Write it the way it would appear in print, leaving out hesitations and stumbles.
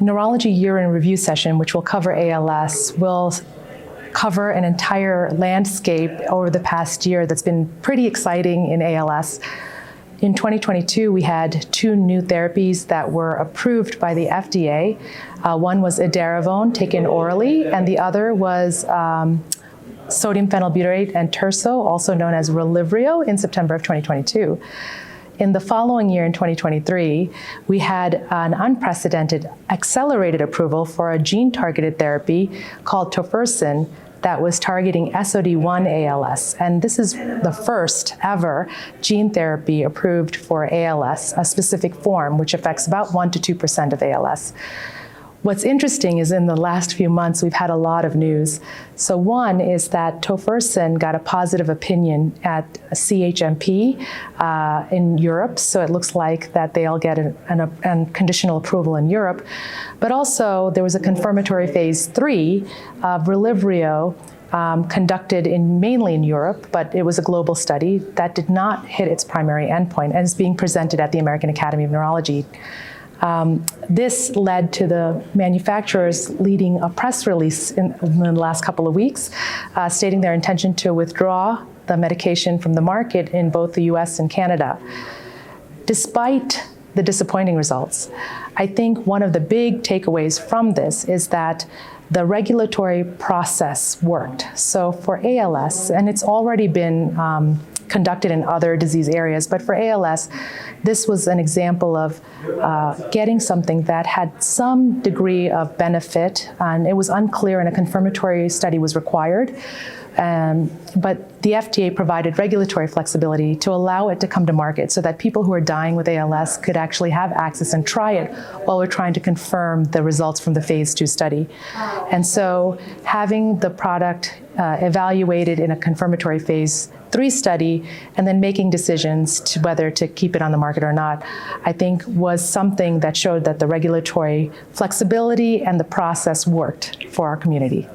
neurology year in review session, which will cover ALS, will cover an entire landscape over the past year that's been pretty exciting in ALS. In 2022, we had 2 new therapies that were approved by the FDA. One was Edaravone, taken orally, and the other was sodium phenylbutyrate and Terso, also known as Relivrio, in September of 2022. In the following year, in 2023, we had an unprecedented accelerated approval for a gene-targeted therapy called Tofersen that was targeting SOD1 ALS. And this is the first ever gene therapy approved for ALS, a specific form which affects about 1% to 2% of ALS. What's interesting is in the last few months, we've had a lot of news. So one is that Tofersen got a positive opinion at CHMP in Europe. So it looks like that they'll get a conditional approval in Europe. But also there was a confirmatory phase 3 of Relivrio conducted mainly in Europe, but it was a global study that did not hit its primary endpoint and is being presented at the American Academy of Neurology. This led to the manufacturers leading a press release in the last couple of weeks, stating their intention to withdraw the medication from the market in both the US and Canada. Despite the disappointing results, I think one of the big takeaways from this is that the regulatory process worked. So for ALS, and it's already been conducted in other disease areas, but for ALS, this was an example of getting something that had some degree of benefit, and it was unclear, and a confirmatory study was required. But the FDA provided regulatory flexibility to allow it to come to market so that people who are dying with ALS could actually have access and try it while we're trying to confirm the results from the phase 2 study. And so having the product evaluated in a confirmatory phase 3 study and then making decisions to whether to keep it on the market or not, I think was something that showed that the regulatory flexibility and the process worked for our community.